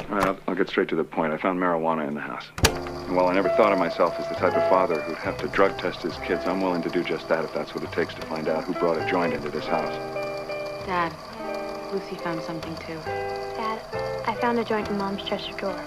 All right, I'll get straight to the point. I found marijuana in the house. And while I never thought of myself as the type of father who'd have to drug test his kids, I'm willing to do just that if that's what it takes to find out who brought a joint into this house. Dad, Lucy found something too. Dad, I found a joint in Mom's dresser drawer.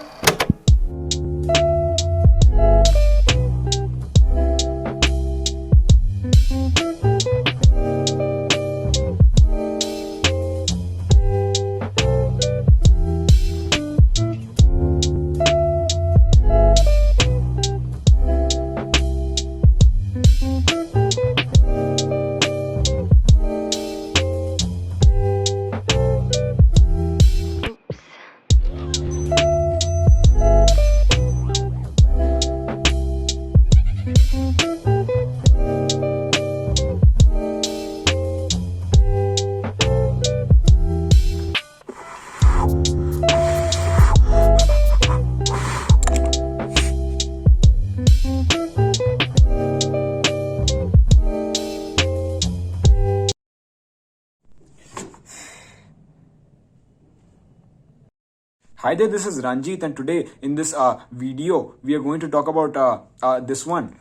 Hi there, this is Ranjit, and today in this video we are going to talk about this one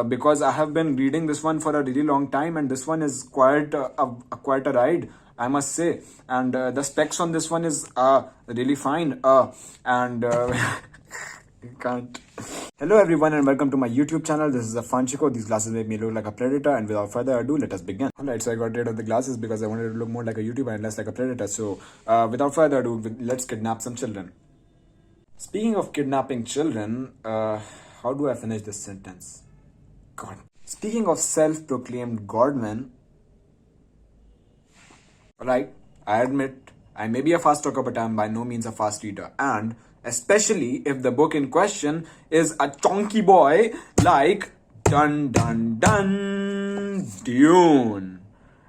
because I have been reading this one for a really long time, and this one is quite quite a ride, I must say. And the specs on this one is really fine, and can't. Hello everyone and welcome to my YouTube channel. This is Affan. These glasses make me look like a predator, and without further ado, let us begin. Alright, so I got rid of the glasses because I wanted to look more like a YouTuber and less like a predator. So without further ado, let's kidnap some children. Speaking of kidnapping children, how do I finish this sentence? God. Speaking of self-proclaimed godmen, alright, I admit I may be a fast talker, but I'm by no means a fast reader, and especially if the book in question is a chonky boy like dun dun dun Dune.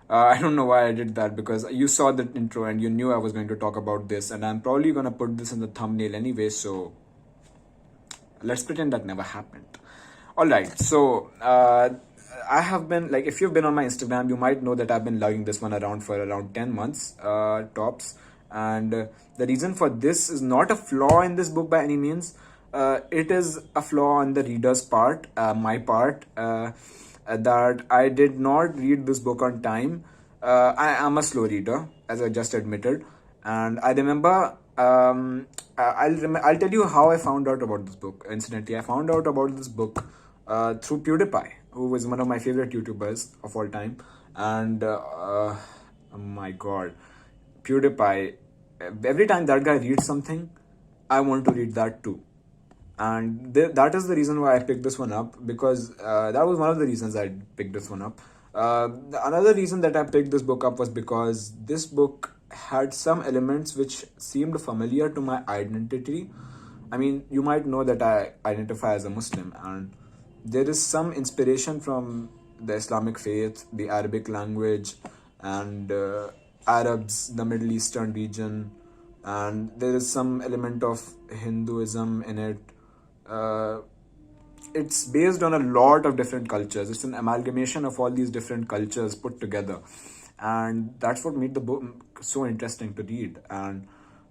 I don't know why I did that, because you saw the intro and you knew I was going to talk about this, and I'm probably going to put this in the thumbnail anyway, so let's pretend that never happened. Alright, so I have been, like, if you've been on my Instagram, you might know that I've been lugging this one around for around 10 months tops. And the reason for this is not a flaw in this book by any means. It is a flaw on the reader's part, my part, that I did not read this book on time. I am a slow reader, as I just admitted. And I remember, I'll tell you how I found out about this book. Incidentally, I found out about this book through PewDiePie, who was one of my favorite YouTubers of all time. And oh my god, PewDiePie, every time that guy reads something, I want to read that too. And that is the reason why I picked this one up, because that was one of the reasons I picked this one up. Another reason that I picked this book up was because this book had some elements which seemed familiar to my identity. I mean, you might know that I identify as a Muslim, and there is some inspiration from the Islamic faith, the Arabic language, and Arabs, the Middle Eastern region, and there is some element of Hinduism in it. It's based on a lot of different cultures. It's an amalgamation of all these different cultures put together, and that's what made the book so interesting to read. And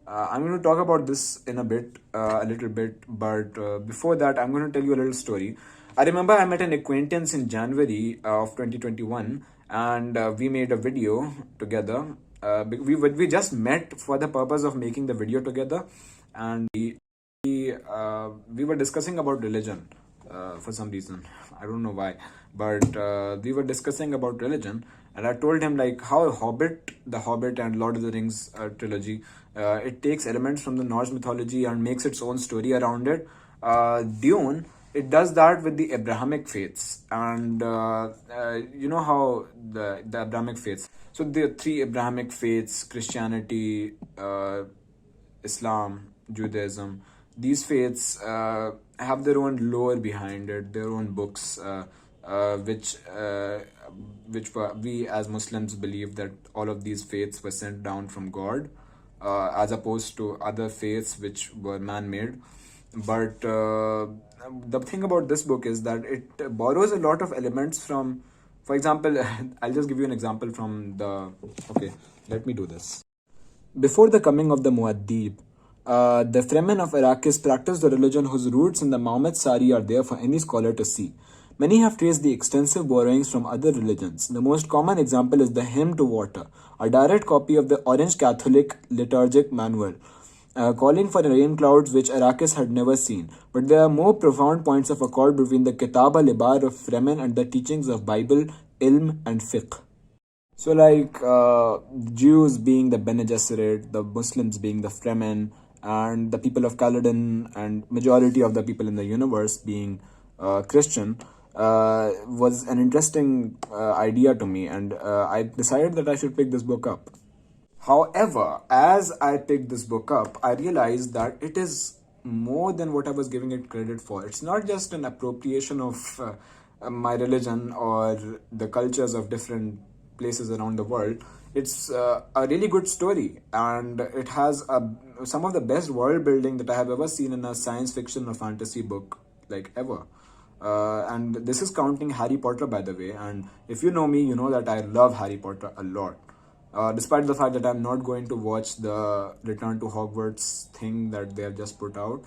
I'm going to talk about this in a little bit, but before that, I'm going to tell you a little story. I remember I met an acquaintance in January of 2021, and we made a video together. We just met for the purpose of making the video together, and we were discussing about religion for some reason. I don't know why, but we were discussing about religion, and I told him like how The Hobbit and Lord of the Rings trilogy, it takes elements from the Norse mythology and makes its own story around it. Dune, it does that with the Abrahamic faiths, and you know how the Abrahamic faiths. So the three Abrahamic faiths: Christianity, Islam, Judaism. These faiths have their own lore behind it, their own books, which we as Muslims believe that all of these faiths were sent down from God, as opposed to other faiths which were man-made. But the thing about this book is that it borrows a lot of elements from, for example, I'll just give you an example from okay, let me do this. Before the coming of the Muad'Dib, The Fremen of Arrakis practice the religion whose roots in the Muhammad Sari are there for any scholar to see. Many have traced the extensive borrowings from other religions. The most common example is the Hymn to Water, a direct copy of the Orange Catholic liturgic manual, calling for rain clouds which Arrakis had never seen. But there are more profound points of accord between the Kitab al-Ibar of Fremen and the teachings of Bible, Ilm, and Fiqh. So, like Jews being the Bene Gesserit, the Muslims being the Fremen, and the people of Kaladin, and majority of the people in the universe being Christian, was an interesting idea to me, and I decided that I should pick this book up. However, as I picked this book up, I realized that it is more than what I was giving it credit for. It's not just an appropriation of my religion or the cultures of different places around the world. It's a really good story, and it has some of the best world building that I have ever seen in a science fiction or fantasy book, like ever. And this is counting Harry Potter, by the way. And if you know me, you know that I love Harry Potter a lot. Despite the fact that I'm not going to watch the Return to Hogwarts thing that they have just put out.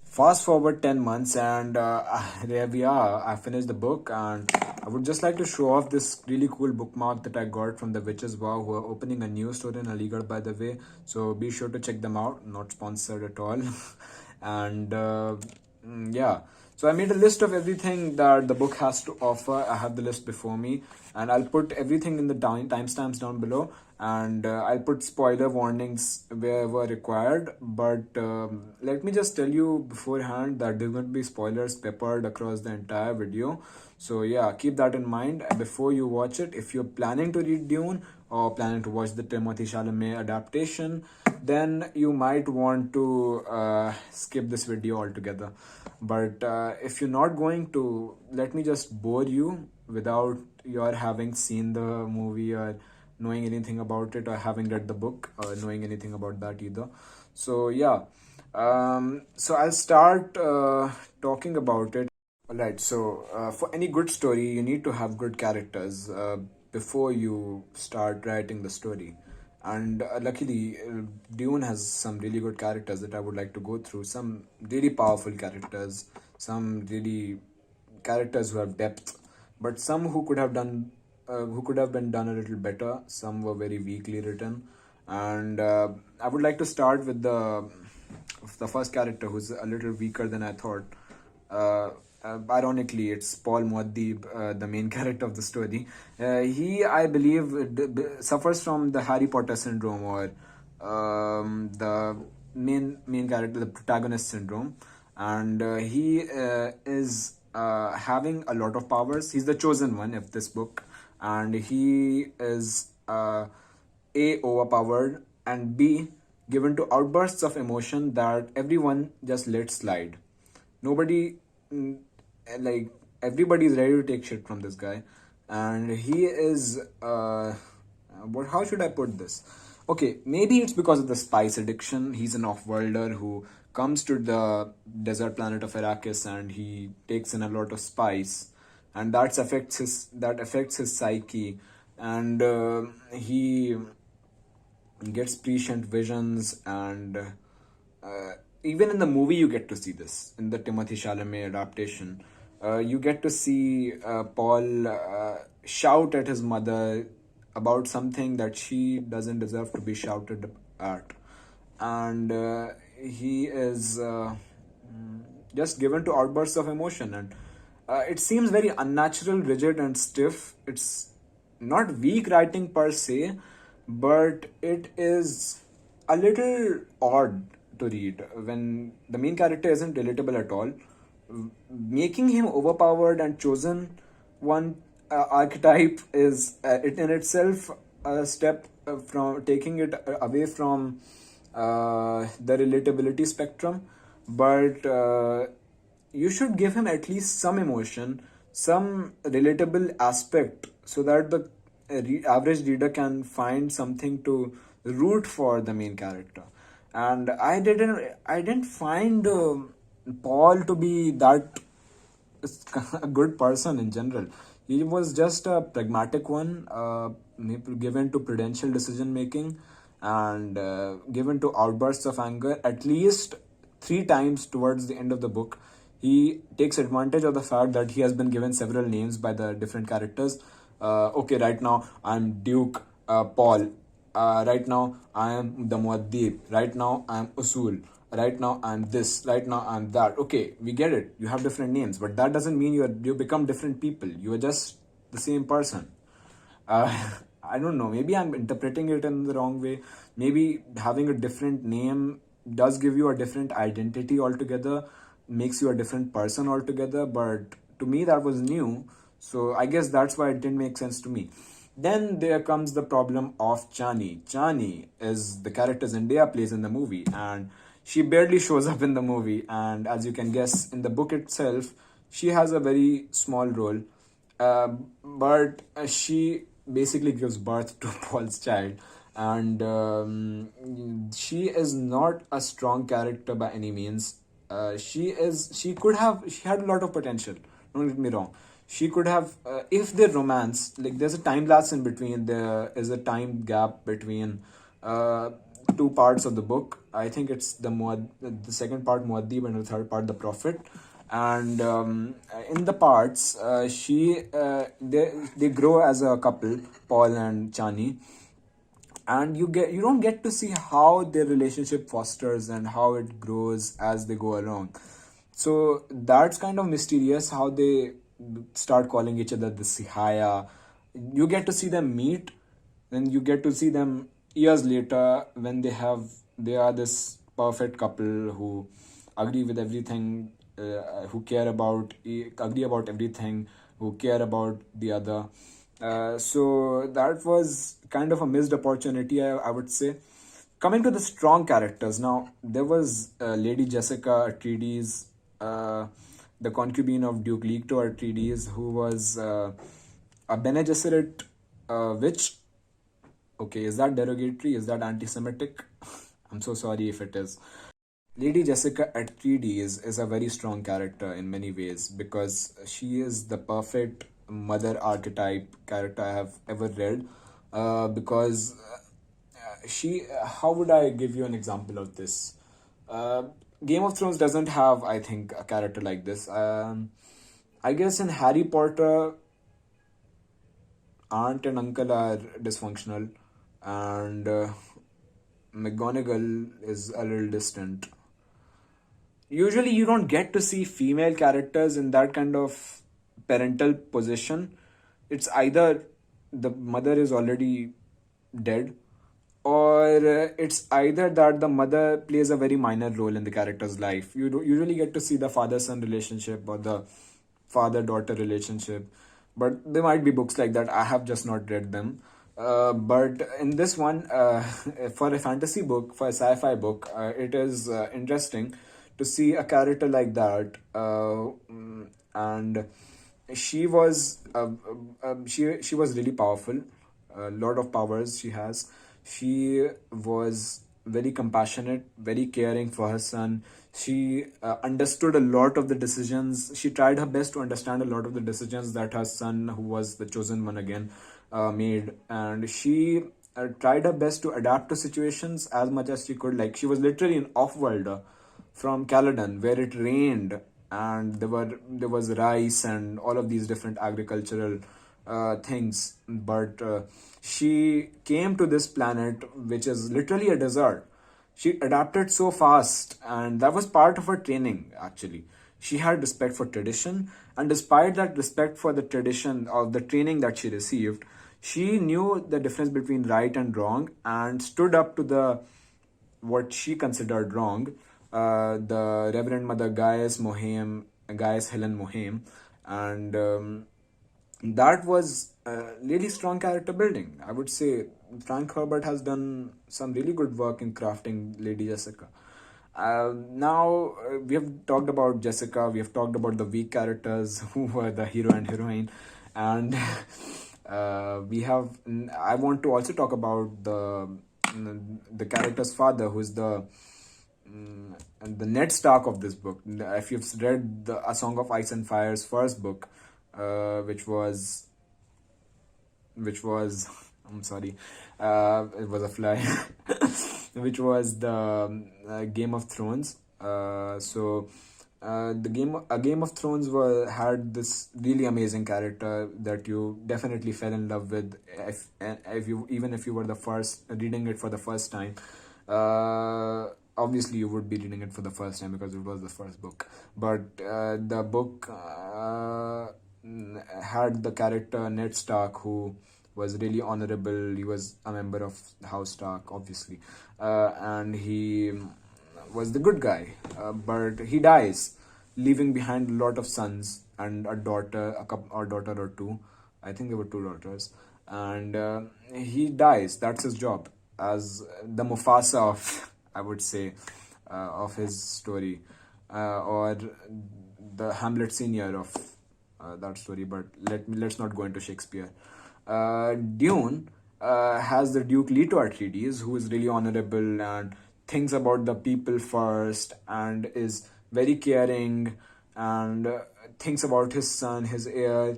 Fast forward 10 months, and there we are. I finished the book, and I would just like to show off this really cool bookmark that I got from the Witches Wow, who are opening a new store in Aligarh, by the way. So be sure to check them out. Not sponsored at all. And yeah. So I made a list of everything that the book has to offer. I have the list before me, and I'll put everything in the timestamps down below, and I'll put spoiler warnings wherever required. But let me just tell you beforehand that there's going to be spoilers peppered across the entire video. So yeah, keep that in mind before you watch it. If you're planning to read Dune or planning to watch the Timothée Chalamet adaptation, then you might want to skip this video altogether. But if you're not going to, let me just bore you without your having seen the movie or knowing anything about it, or having read the book or knowing anything about that either. So yeah, so I'll start talking about it. Alright, so for any good story, you need to have good characters before you start writing the story. And luckily, Dune has some really good characters that I would like to go through. Some really powerful characters, some really characters who have depth, but some who could have been done a little better. Some were very weakly written, and I would like to start with the first character, who's a little weaker than I thought. Ironically, it's Paul Muad'Dib, the main character of the story. He, I believe, suffers from the Harry Potter syndrome, or the main character, the protagonist syndrome, and he is having a lot of powers. He's the chosen one of this book, and he is A, overpowered, and B, given to outbursts of emotion that everyone just lets slide. Nobody, like, everybody is ready to take shit from this guy, and he is how should I put this? Okay, maybe it's because of the spice addiction. He's an off-worlder who comes to the desert planet of Arrakis, and he takes in a lot of spice, and that affects his psyche, and he gets prescient visions, and even in the movie you get to see this. In the Timothée Chalamet adaptation, you get to see Paul shout at his mother about something that she doesn't deserve to be shouted at, and he is just given to outbursts of emotion, and it seems very unnatural, rigid, and stiff. It's not weak writing per se, but it is a little odd to read when the main character isn't relatable at all. Making him overpowered and chosen one archetype is it in itself a step from taking it away from the relatability spectrum, but you should give him at least some emotion, some relatable aspect, so that the average reader can find something to root for the main character. And I didn't find Paul to be that a good person in general. He was just a pragmatic one, given to prudential decision making, and given to outbursts of anger at least 3 times towards the end of the book. He takes advantage of the fact that he has been given several names by the different characters. Okay, right now I'm Duke Paul. Right now I am the Muaddib. Right now I am Usul. Right now I'm this. Right now I'm that. Okay, we get it. You have different names, but that doesn't mean you become different people. You are just the same person. uh, I don't know. Maybe I'm interpreting it in the wrong way. Maybe having a different name does give you a different identity altogether, makes you a different person altogether. But to me, that was new. So I guess that's why it didn't make sense to me. Then there comes the problem of Chani. Chani is the character Zendaya plays in the movie, and she barely shows up in the movie. And as you can guess, in the book itself, she has a very small role. But she basically gives birth to Paul's child, and she is not a strong character by any means. She had a lot of potential. Don't get me wrong. She could have, if the romance, like there's a time lapse in between. There is a time gap between two parts of the book. I think it's the second part Muaddib and the third part the Prophet. And in the parts, they grow as a couple, Paul and Chani, and you don't get to see how their relationship fosters and how it grows as they go along. So that's kind of mysterious how they start calling each other the Sihaya. You get to see them meet, then you get to see them years later when they are this perfect couple who agree with everything, who agree about everything, who care about the other. So that was kind of a missed opportunity, I would say. Coming to the strong characters, now there was Lady Jessica Atreides, the concubine of Duke Leto Atreides, who was a Bene Gesserit witch. Okay, is that derogatory? Is that anti-Semitic? I'm so sorry if it is. Lady Jessica Atreides is a very strong character in many ways because she is the perfect mother archetype character I have ever read. Because how would I give you an example of this? Game of Thrones doesn't have, I think, a character like this. I guess in Harry Potter, aunt and uncle are dysfunctional, and McGonagall is a little distant. Usually, you don't get to see female characters in that kind of parental position. It's either the mother is already dead, or it's either that the mother plays a very minor role in the character's life. You usually get to see the father-son relationship or the father-daughter relationship, but there might be books like that. I have just not read them. But in this one, for a fantasy book, for a sci-fi book, it is interesting to see a character like that. And she was she was really powerful. A lot of powers she has. She was very compassionate, very caring for her son. She understood a lot of the decisions. She tried her best to understand a lot of the decisions that her son, who was the chosen one again, made. And she tried her best to adapt to situations as much as she could. Like, she was literally an off-worlder from Caladan, where it rained and there was rice and all of these different agricultural things. But she came to this planet, which is literally a desert. She adapted so fast, and that was part of her training, actually. She had respect for tradition, and despite that respect for the tradition of the training that she received, she knew the difference between right and wrong and stood up to the what she considered wrong. The Reverend Mother Gaius Helen Mohaim, and that was really strong character building. I would say Frank Herbert has done some really good work in crafting Lady Jessica. Now we have talked about Jessica, we have talked about the weak characters who were the hero and heroine, and I want to also talk about the character's father, who's the Ned Stark of this book. If you've read A Song of Ice and Fire's first book, which was I'm sorry, it was a fly, which was the Game of Thrones. A Game of Thrones had this really amazing character that you definitely fell in love with if you even if you were the first reading it for the first time. Obviously, you would be reading it for the first time because it was the first book. But the book had the character Ned Stark, who was really honorable. He was a member of House Stark, obviously, and he was the good guy. But he dies, leaving behind a lot of sons and a daughter, a daughter or two. I think there were two daughters, and he dies. That's his job as the Mufasa of, I would say, of his story, or the Hamlet senior of that story. But let's not go into Shakespeare. Dune has the Duke Leto Atreides, who is really honorable and thinks about the people first and is very caring and thinks about his son, his heir,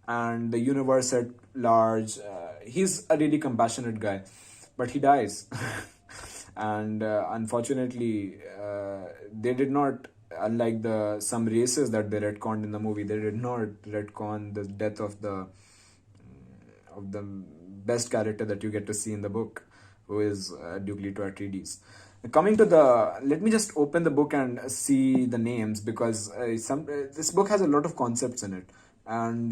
and the universe at large. He's a really compassionate guy, but he dies. And unfortunately, they did not, unlike the some races that they retconned in the movie, they did not retcon the death of the best character that you get to see in the book, who is Duke Leto Atreides. Coming to let me just open the book and see the names, because this book has a lot of concepts in it, and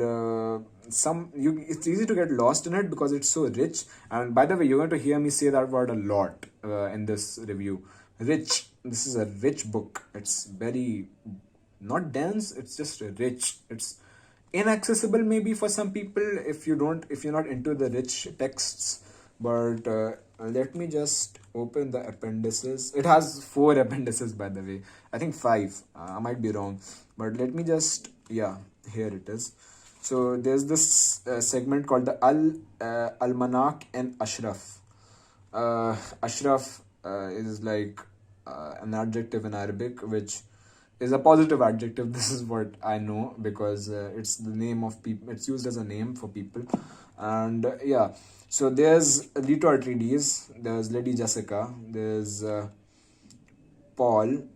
it's easy to get lost in it because it's so rich. And by the way, you're going to hear me say that word a lot in this review. Rich. This is a rich book. It's very not dense. It's just rich. It's inaccessible maybe for some people if you're not into the rich texts. But let me just open the appendices. It has 4 appendices, by the way. I think 5. I might be wrong, but let me just, yeah, here it is. So there's this segment called the Almanac and Ashraf. Ashraf is like an adjective in Arabic, which is a positive adjective. This is what I know because it's the name of people. It's used as a name for people. And yeah, so there's Leto Atreides, there's Lady Jessica, there's Paul,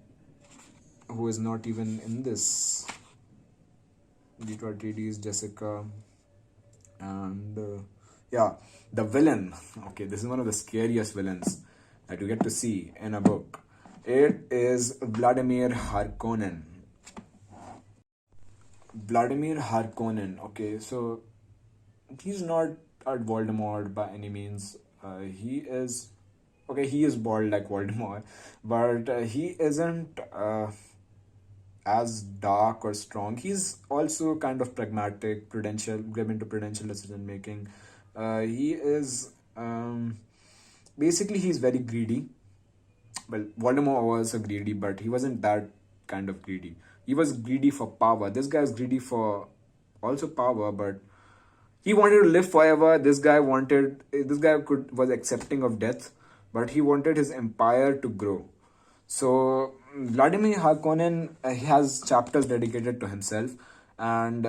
who is not even in this. Leto Atreides, Jessica, and yeah, the villain. Okay, this is one of the scariest villains that you get to see in a book. It is Vladimir Harkonnen. Vladimir Harkonnen. Okay, so he's not a Voldemort by any means. He is bald like Voldemort, but he isn't as dark or strong. He's also kind of pragmatic, prudential, given to prudential decision making. He is basically he's very greedy. Well, Voldemort was also greedy, but he wasn't that kind of greedy. He was greedy for power. This guy is greedy for also power, but he wanted to live forever. This guy was accepting of death, but he wanted his empire to grow. So Vladimir Harkonnen, he has chapters dedicated to himself, and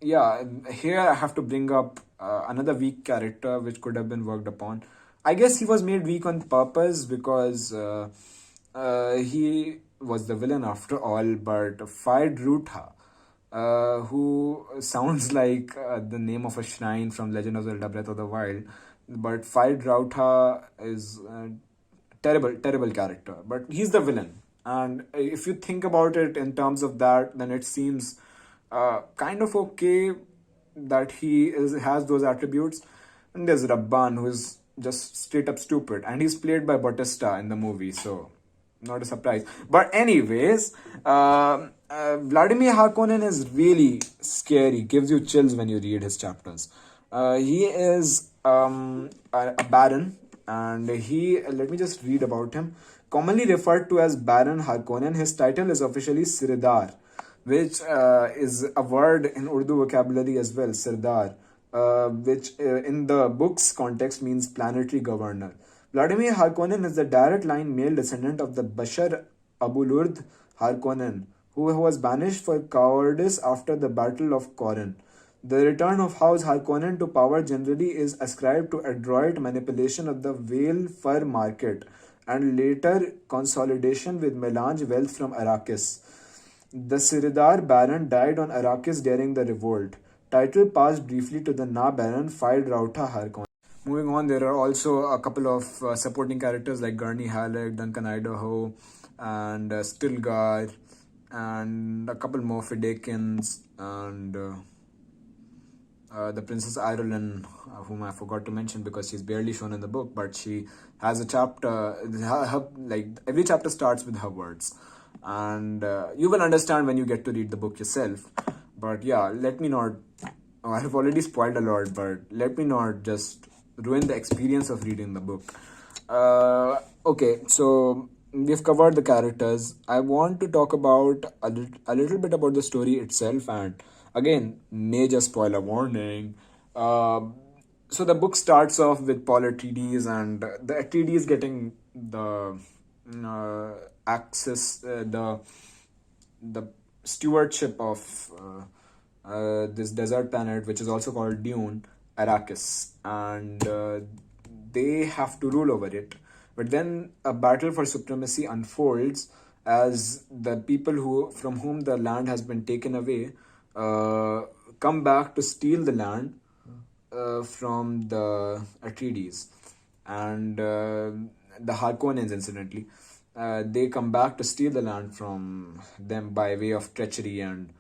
yeah, here I have to bring up another weak character which could have been worked upon. I guess he was made weak on purpose because he was the villain after all. But Faedruta, who sounds like the name of a shrine from Legend of Zelda: Breath of the Wild, but Faedruta is a terrible character. But he's the villain, and if you think about it in terms of that, then it seems kind of okay that he has those attributes. And there's Rabban, who is just straight up stupid, and he's played by Bautista in the movie, so not a surprise. But anyways, Vladimir Harkonnen is really scary, gives you chills when you read his chapters. He is a baron, and let me just read about him. Commonly referred to as Baron Harkonnen, his title is officially Sirdar, which is a word in Urdu vocabulary as well, Sirdar, which in the book's context means planetary governor. Vladimir Harkonnen is the direct line male descendant of the Bashar Abulurd Harkonnen, who was banished for cowardice after the Battle of Corin. The return of House Harkonnen to power generally is ascribed to adroit manipulation of the whale fur market and later consolidation with melange wealth from Arrakis. The Siridar Baron died on Arrakis during the revolt. Title passed briefly to the Na Baron Fide Rauta Harkonnen. Moving on, there are also a couple of supporting characters like Gurney Halleck, Duncan Idaho, and Stilgar, and a couple more Fedekins, and the Princess Irulan, whom I forgot to mention because she's barely shown in the book, but she has a chapter, like every chapter starts with her words. And you will understand when you get to read the book yourself. But yeah, let me not, I have already spoiled a lot, but let me not just ruin the experience of reading the book. Okay, so we've covered the characters. I want to talk about a little bit about the story itself, and again, major spoiler warning. So the book starts off with Paul Atreides, and the Atreides getting the access, the stewardship of this desert planet, which is also called Dune, Arrakis, and they have to rule over it. But then a battle for supremacy unfolds as the people who from whom the land has been taken away come back to steal the land from the Atreides and the Harkonnens, incidentally. They come back to steal the land from them by way of treachery and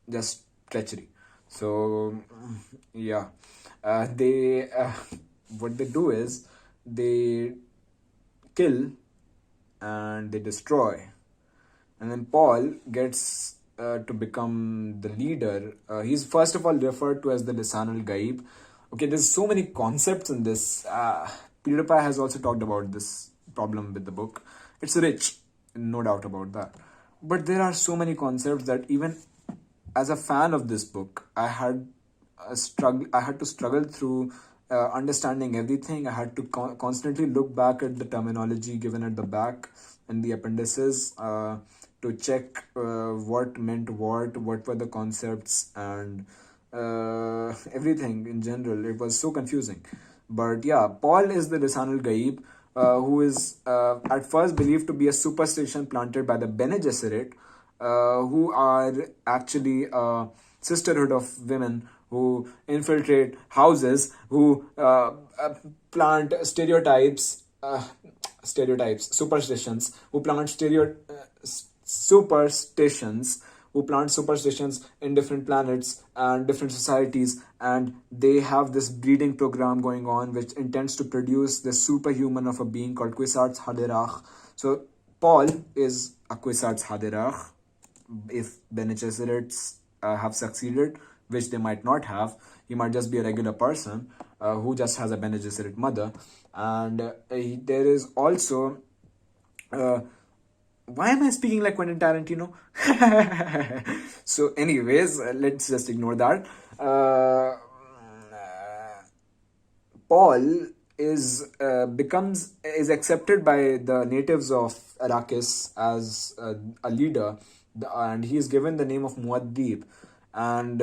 just treachery. So, yeah, they what they do is they kill and they destroy, and then Paul gets to become the leader. He's first of all referred to as the Lisan al Gaib. Okay, there's so many concepts in this. PewDiePie has also talked about this problem with the book. It's rich, no doubt about that. But there are so many concepts that even as a fan of this book, I had to struggle through understanding everything. I had to constantly look back at the terminology given at the back and the appendices to check what meant what were the concepts, and everything in general. It was so confusing. But yeah, Paul is the Lisan al Gaib, who is at first believed to be a superstition planted by the Bene Gesserit, who are actually a sisterhood of women who infiltrate houses, who plant superstitions, who plant superstitions, who plant superstitions in different planets and different societies, and they have this breeding program going on which intends to produce the superhuman of a being called Kwisatz Haderach. So Paul is a Kwisatz Haderach. If Bene Gesserits have succeeded, which they might not have, he might just be a regular person who just has a Bene Gesserit mother. And there is also why am I speaking like Quentin Tarantino? So anyways, let's just ignore that. Paul is accepted by the natives of Arrakis as a leader, and he is given the name of Muad'Dib. And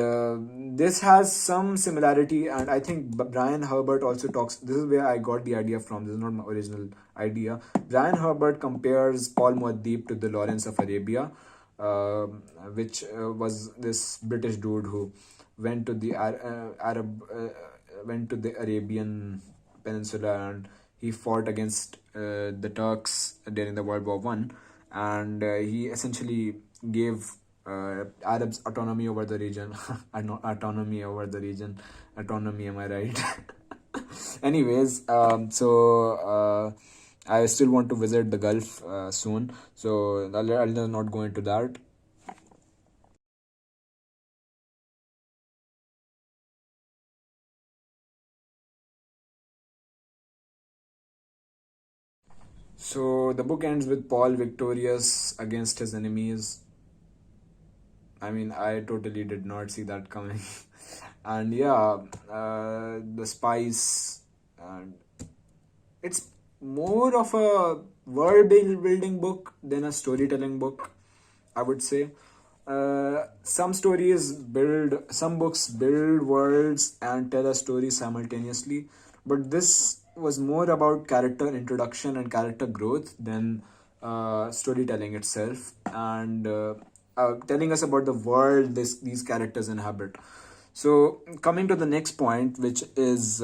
this has some similarity, and I think Brian Herbert also talks. This is where I got the idea from. This is not my original idea. Brian Herbert compares Paul Muad'Dib to the Lawrence of Arabia, which was this British dude who went to the went to the Arabian Peninsula, and he fought against the Turks during the World War One, and he essentially gave Arabs autonomy over the region. Autonomy over the region. Autonomy, am I right? Anyways, I still want to visit the Gulf soon, so I'll not go into that. So the book ends with Paul victorious against his enemies. I mean, I totally did not see that coming. And yeah, the spice, and it's more of a world building book than a storytelling book, I would say. some books build worlds and tell a story simultaneously, but this was more about character introduction and character growth than storytelling itself, and telling us about the world these characters inhabit. So, coming to the next point, which is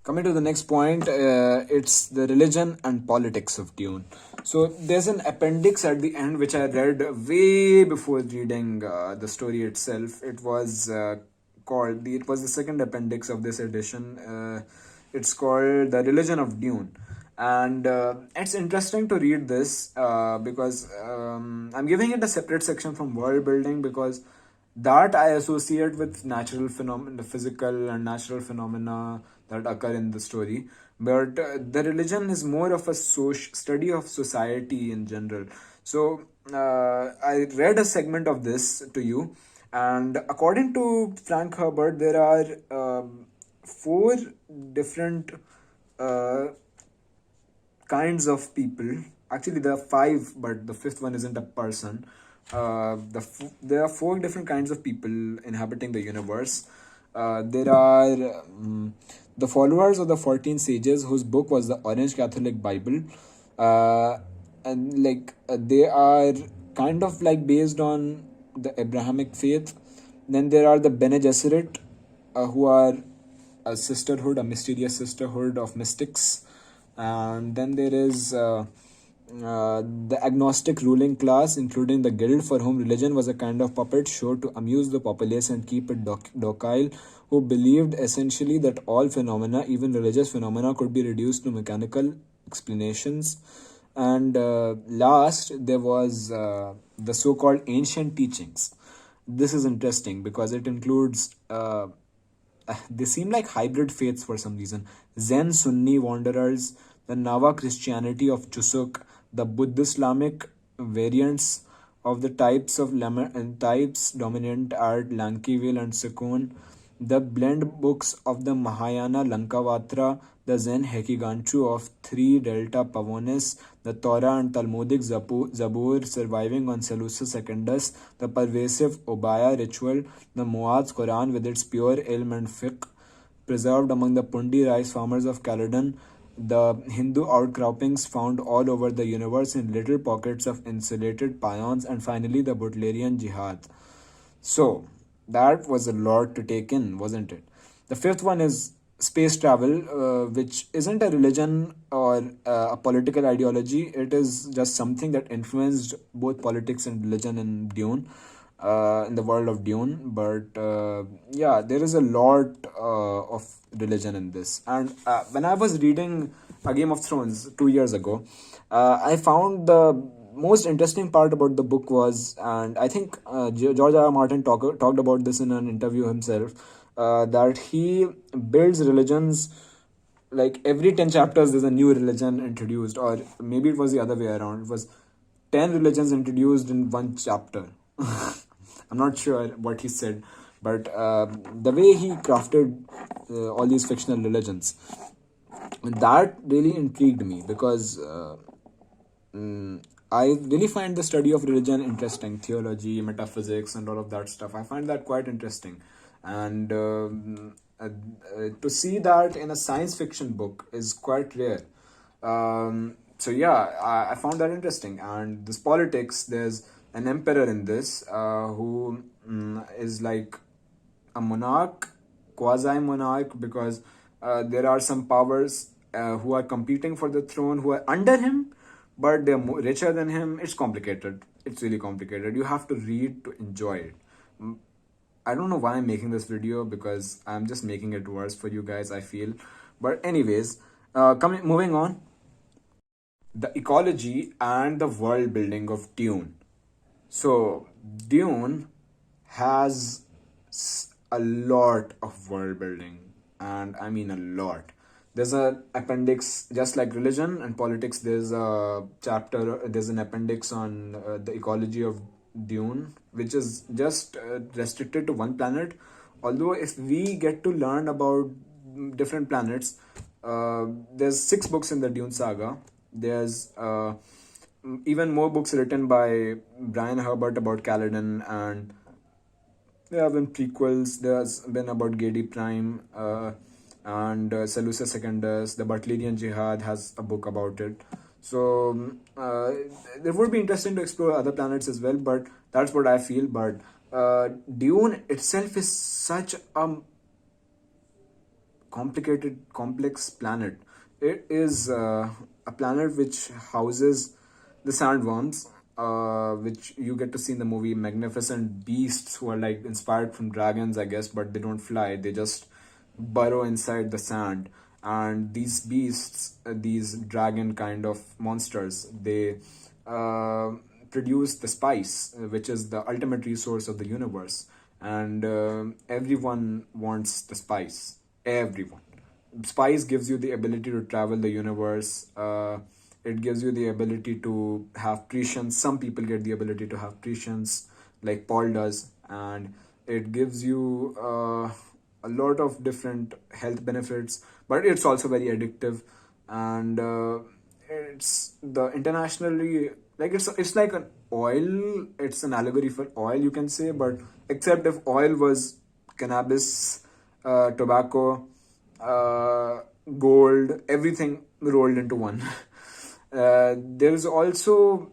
coming to the next point, it's the religion and politics of Dune. So there's an appendix at the end which I read way before reading the story itself. It was it was the second appendix of this edition. It's called The Religion of Dune. And it's interesting to read this because I'm giving it a separate section from world building, because that I associate with natural phenomena, physical and natural phenomena that occur in the story. But the religion is more of a study of society in general. So I read a segment of this to you, and according to Frank Herbert, there are four different kinds of people. Actually, there are five, but the fifth one isn't a person. There are four different kinds of people inhabiting the universe. There are the followers of the 14 sages, whose book was the Orange Catholic Bible, and they are kind of like based on the Abrahamic faith. Then there are the Bene Gesserit, who are a sisterhood, a mysterious sisterhood of mystics. And then there is the agnostic ruling class, including the guild, for whom religion was a kind of puppet show to amuse the populace and keep it docile, who believed essentially that all phenomena, even religious phenomena, could be reduced to mechanical explanations. And last, there was the so-called ancient teachings. This is interesting because it includes they seem like hybrid faiths for some reason. Zen Sunni wanderers, the Nava Christianity of Chusuk, the Buddhist-Islamic variants of the types dominant at Lankivel and Sikon, the blend books of the Mahayana Lankavatra, the Zen Hekiganchu of three Delta Pavonis, the Torah and Talmudic Zabur surviving on Seleucus Secundus, the pervasive Obaya ritual, the Muad's Quran with its pure ilm and fiqh, preserved among the Pundi rice farmers of Caledon, the Hindu outcroppings found all over the universe in little pockets of insulated pions, and finally the Butlerian Jihad. So, that was a lot to take in, wasn't it? The fifth one is space travel, which isn't a religion or a political ideology. It is just something that influenced both politics and religion in Dune, in the world of Dune. But yeah, there is a lot of religion in this. And when I was reading A Game of Thrones 2 years ago, I found the most interesting part about the book was, and I think George R. R. Martin talked about this in an interview himself, that he builds religions like every 10 chapters there's a new religion introduced, or maybe it was the other way around. It was 10 religions introduced in one chapter. I'm not sure what he said, but the way he crafted all these fictional religions, that really intrigued me, because I really find the study of religion interesting, theology, metaphysics, and all of that stuff. I find that quite interesting. And to see that in a science fiction book is quite rare. So yeah, I found that interesting. And this politics, there's an emperor in this who is like a monarch, quasi-monarch, because there are some powers who are competing for the throne, who are under him, but they're richer than him. It's complicated. It's really complicated. You have to read to enjoy it. I don't know why I'm making this video, because I'm just making it worse for you guys, I feel. But anyways, moving on. The ecology and the world building of Dune. So, Dune has a lot of world building, and I mean a lot. There's an appendix, just like religion and politics. There's an appendix on the ecology of Dune, which is just restricted to one planet. Although, if we get to learn about different planets, there's 6 books in the Dune saga. There's even more books written by Brian Herbert about Kaladin, and there have been prequels. There's been about Gedi Prime and Seleucus Secundus. The Butlerian Jihad has a book about it. So it would be interesting to explore other planets as well, but that's what I feel. But Dune itself is such a complicated, complex planet. It is a planet which houses the sandworms, which you get to see in the movie. Magnificent beasts who are like inspired from dragons, I guess, but they don't fly. They just burrow inside the sand. And these beasts, these dragon kind of monsters, they produce the spice, which is the ultimate resource of the universe. And everyone wants the spice. Everyone. Spice gives you the ability to travel the universe. It gives you the ability to have prescience. Some people get the ability to have prescience, like Paul does, and it gives you a lot of different health benefits. But it's also very addictive, and it's the internationally, like, it's like an oil. It's an allegory for oil, you can say, but except if oil was cannabis, tobacco, gold, everything rolled into one. There is also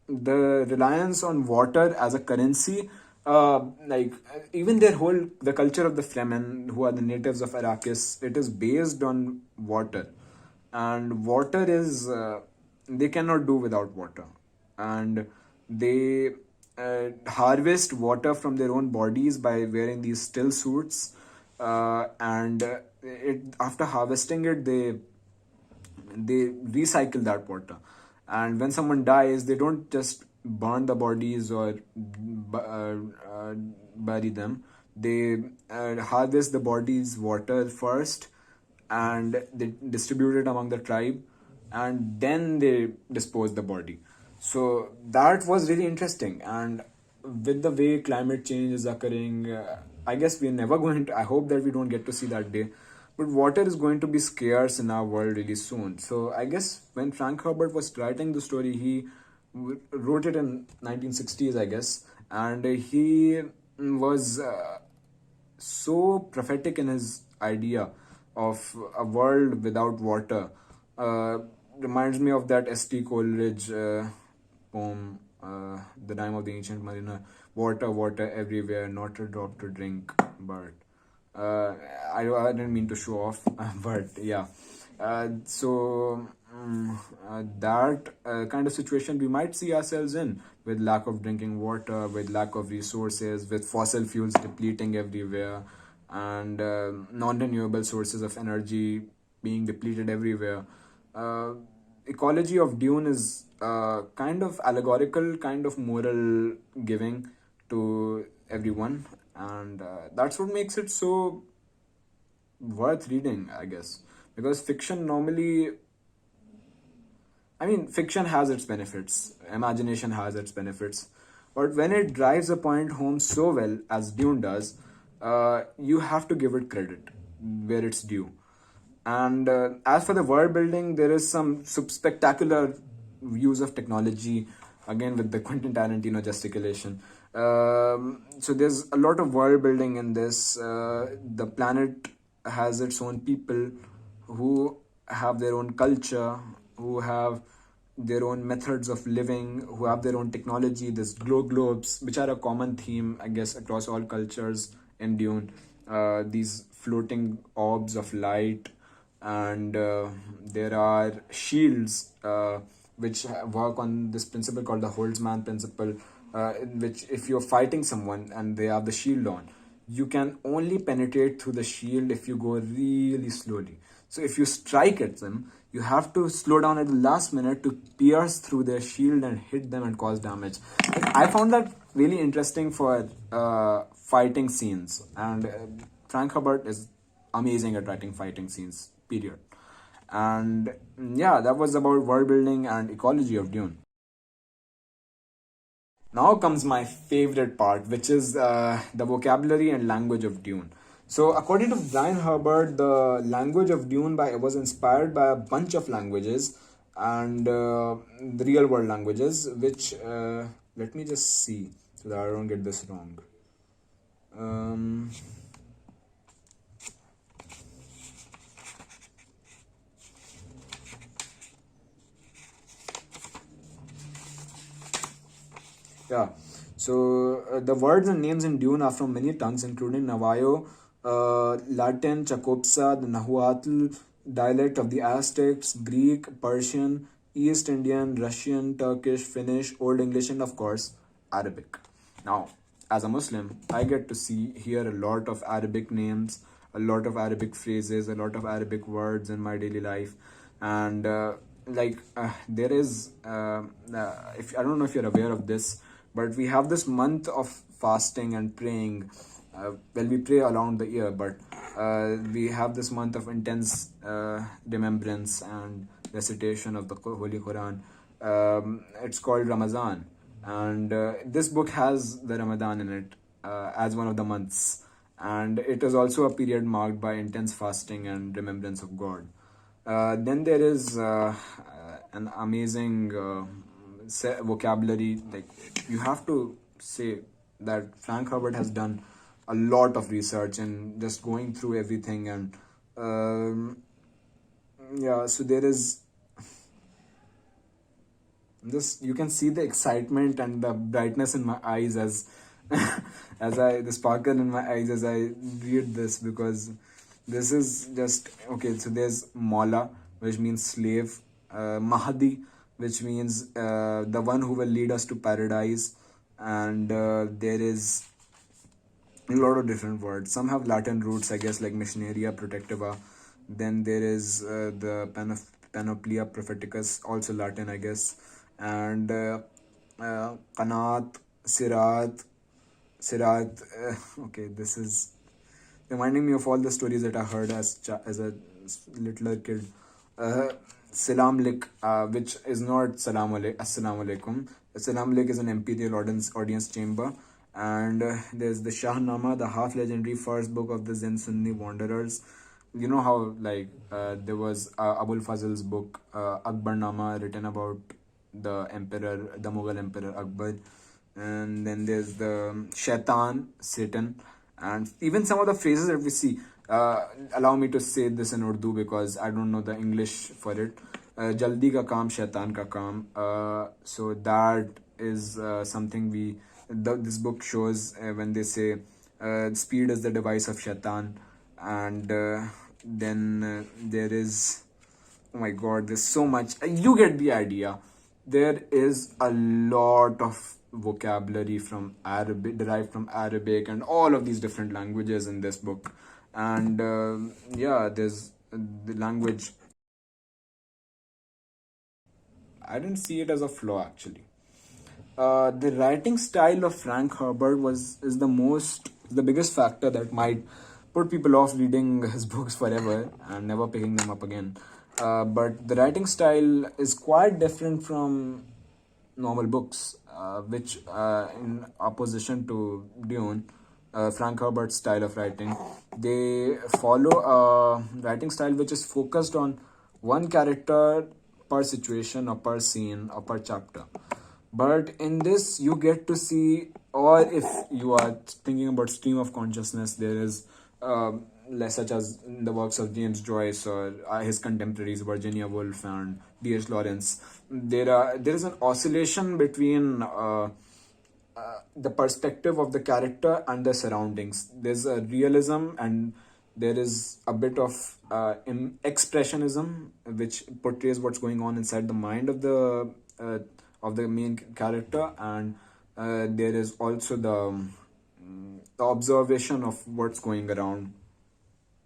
the reliance on water as a currency. Like, even the culture of the Fremen, who are the natives of Arrakis, it is based on water. And water is, they cannot do without water. And they harvest water from their own bodies by wearing these still suits. And after harvesting it, they recycle that water. And when someone dies, they don't just burn the bodies or bury them. They harvest the body's water first, and they distribute it among the tribe, and then they dispose the body. So that was really interesting. And with the way climate change is occurring, I guess we're never going to, I hope that we don't get to see that day, but water is going to be scarce in our world really soon. So I guess when Frank Herbert was writing the story, he wrote it in 1960s, I guess, and he was so prophetic in his idea of a world without water. Reminds me of that S.T. Coleridge poem, The Dime of the Ancient Mariner. Water, water everywhere, not a drop to drink. But I didn't mean to show off, but yeah. That kind of situation we might see ourselves in, with lack of drinking water, with lack of resources, with fossil fuels depleting everywhere, and non-renewable sources of energy being depleted everywhere. Ecology of Dune is kind of allegorical, kind of moral giving to everyone, and that's what makes it so worth reading, I guess. Because fiction normally, I mean, fiction has its benefits, imagination has its benefits, but when it drives a point home so well as Dune does, you have to give it credit where it's due. And as for the world building, there is some spectacular use of technology, again with the Quentin Tarantino gesticulation. So there's a lot of world building in this. The planet has its own people who have their own culture, who have their own methods of living, who have their own technology. There's glow globes, which are a common theme, I guess, across all cultures in Dune. These floating orbs of light, and there are shields which work on this principle called the Holtzman principle, in which if you're fighting someone and they have the shield on, you can only penetrate through the shield if you go really slowly. So if you strike at them, you have to slow down at the last minute to pierce through their shield and hit them and cause damage. I found that really interesting for fighting scenes, and Frank Herbert is amazing at writing fighting scenes, period. And yeah, that was about world building and ecology of Dune. Now comes my favorite part, which is the vocabulary and language of Dune. So, according to Brian Herbert, the language of Dune was inspired by a bunch of languages, and the real world languages, which let me just see so that I don't get this wrong. Um, Yeah. So the words and names in Dune are from many tongues, including Navajo, Latin, Chakopsa, the Nahuatl dialect of the Aztecs, Greek, Persian, East Indian, Russian, Turkish, Finnish, Old English, and of course, Arabic. Now, as a Muslim, I get to hear a lot of Arabic names, a lot of Arabic phrases, a lot of Arabic words in my daily life, and there is if I don't know if you're aware of this, but we have this month of fasting and praying. We pray around the year, but we have this month of intense remembrance and recitation of the Holy Quran. It's called Ramadan, and this book has the Ramadan in it as one of the months, and it is also a period marked by intense fasting and remembrance of God. Then there is an amazing vocabulary. Like, you have to say that Frank Herbert has done a lot of research and just going through everything, and so there is this, you can see the excitement and the brightness in my eyes as the sparkle in my eyes as I read this, because this is just okay. So there's Maula, which means slave, Mahdi, which means the one who will lead us to paradise, and there is a lot of different words. Some have Latin roots, I guess, like missionaria protectiva. Then there is the panoplia propheticus, also Latin, I guess, and qanat, sirat. Okay, this is reminding me of all the stories that I heard as a littler kid. Salam Lik, which is not Assalamu Alaikum. Salam Lik is an imperial audience chamber. And there's the Shahnama, the half legendary first book of the Zen Sunni wanderers. You know how there was Abul Fazl's book Akbarnama, written about the Mughal emperor Akbar. And then there's the Satan, and even some of the phrases that we see. Allow me to say this in Urdu because I don't know the English for it. Jaldi ka kaam, shaitan ka kaam. So that is something this book shows when they say speed is the device of shaitan. And then there is, oh my god, there's so much. You get the idea. There is a lot of vocabulary from Arabic, derived from Arabic and all of these different languages in this book. And there's the language. I didn't see it as a flaw, actually. The writing style of Frank Herbert is the biggest factor that might put people off reading his books forever and never picking them up again. But the writing style is quite different from normal books, which in opposition to Dune, Frank Herbert's style of writing, they follow a writing style which is focused on one character per situation or per scene or per chapter. But in this, you get to see, or if you are thinking about stream of consciousness, there is such as in the works of James Joyce or his contemporaries Virginia Woolf and D.H. Lawrence. There is an oscillation between the perspective of the character and the surroundings. There's a realism and there is a bit of expressionism, which portrays what's going on inside the mind of the main character, and there is also the observation of what's going around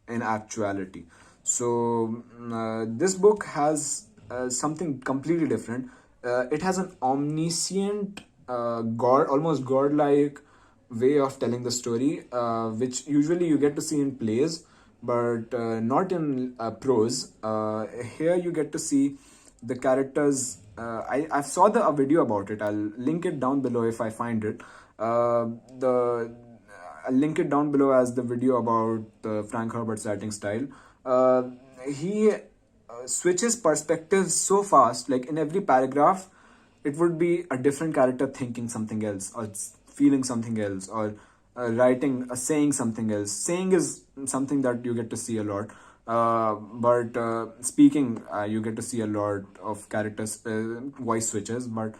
in actuality. So this book has something completely different. It has an omniscient, almost godlike way of telling the story, which usually you get to see in plays, but not in prose. Here you get to see the characters. I saw a video about it. I'll link it down below if I find it. I'll link it down below as the video about Frank Herbert's writing style. He switches perspectives so fast. Like in every paragraph, it would be a different character thinking something else, or feeling something else, or saying something else. Saying is something that you get to see a lot. But speaking, you get to see a lot of characters' voice switches. But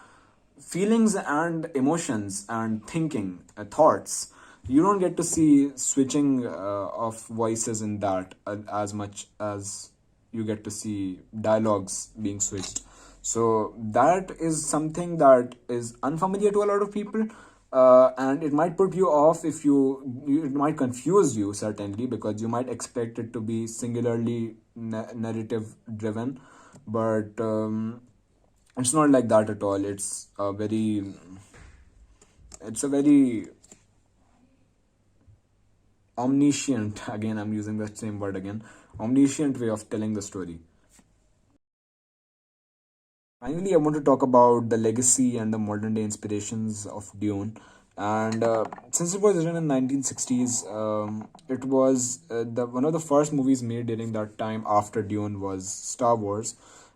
feelings and emotions and thinking, thoughts, you don't get to see switching of voices in that as much as you get to see dialogues being switched. So that is something that is unfamiliar to a lot of people, and it might put you off if it might confuse you, certainly, because you might expect it to be singularly narrative driven. But it's not like that at all. It's a very omniscient, again I'm using the same word again, omniscient way of telling the story. Finally, I want to talk about the legacy and the modern day inspirations of Dune. And since it was written in 1960s, it was the one of the first movies made during that time after Dune was Star Wars.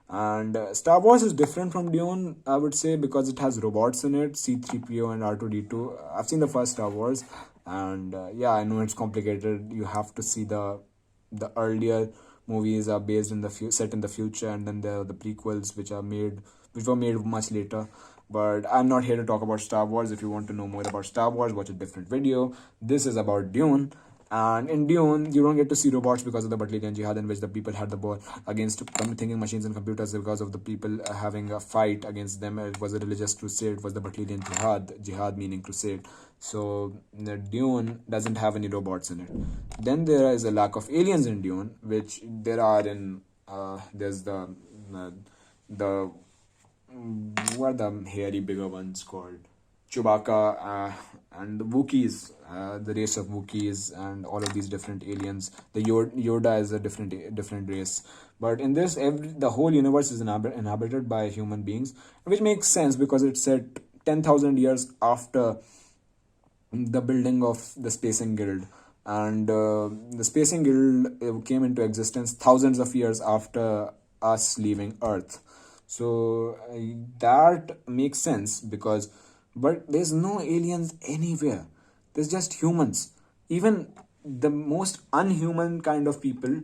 And Star Wars is different from Dune, I would say, because it has robots in it, C-3PO and R2-D2. I've seen the first Star Wars, and yeah, I know it's complicated. You have to see the earlier movies are based in the set in the future, and then there are the prequels which were made much later. But I'm not here to talk about Star Wars. If you want to know more about Star Wars, watch a different video. This is about Dune. And in Dune, you don't get to see robots because of the Battalion Jihad, in which the people had the war against thinking machines and computers because of the people having a fight against them. It was a religious crusade. It was the Battalion Jihad meaning crusade. So Dune doesn't have any robots in it. Then there is a lack of aliens in Dune, which there are in there's the what are the hairy bigger ones called? Chewbacca and the Wookiees, the race of Wookiees, and all of these different aliens. The Yoda is a different race. But in this, the whole universe is inhabited by human beings, which makes sense because it's set 10,000 years after the building of the Spacing Guild. And the Spacing Guild came into existence thousands of years after us leaving Earth. So that makes sense but there's no aliens anywhere. There's just humans. Even the most unhuman kind of people,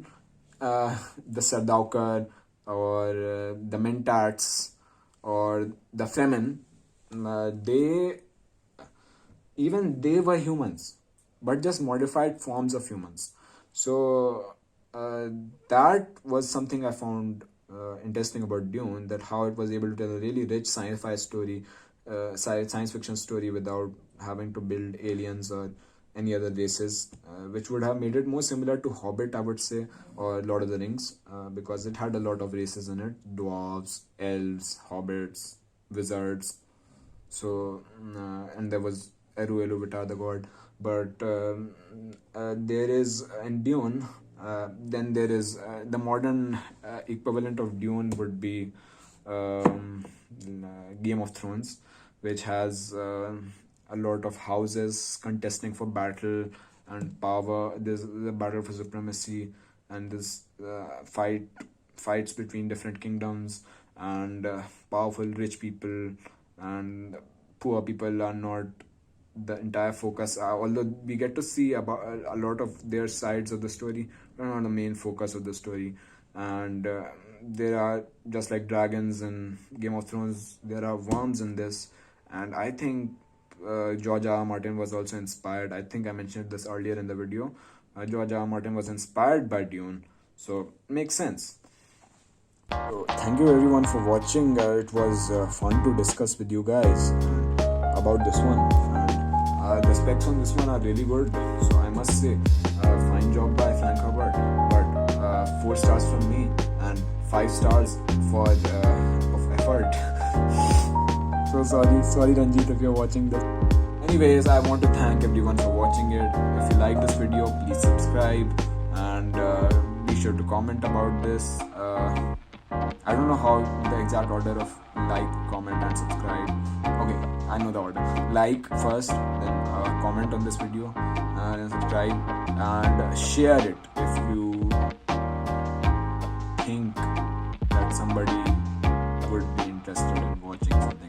the Sardaukar or the Mentats or the Fremen, they were humans, but just modified forms of humans. So that was something I found interesting about Dune, that how it was able to tell a really rich sci-fi story, science fiction story, without having to build aliens or any other races, which would have made it more similar to Hobbit, I would say, or Lord of the Rings, because it had a lot of races in it: dwarves, elves, hobbits, wizards. So and there was Eru Eluvatar, the god. But there is in Dune, then there is the modern equivalent of Dune would be Game of Thrones, which has a lot of houses contesting for battle and power. There's the battle for supremacy, and this fights between different kingdoms, and powerful rich people and poor people are not the entire focus, although we get to see about a lot of their sides of the story, but not the main focus of the story. And there are, just like dragons in Game of Thrones, there are worms in this. And I think George R. R. Martin was also inspired. I think I mentioned this earlier in the video. George R. R. Martin was inspired by Dune, so makes sense. So thank you everyone for watching. It was fun to discuss with you guys about this one. And the specs on this one are really good, so I must say, fine job by Frank Herbert. But 4 stars from me and 5 stars for of effort. So sorry Ranjit if you're watching this. Anyways, I want to thank everyone for watching it. If you like this video, please subscribe and be sure to comment about this. I don't know how the exact order of like, comment and subscribe. Okay, I know the order. Like first, then comment on this video, and subscribe and share it if you think somebody would be interested in watching something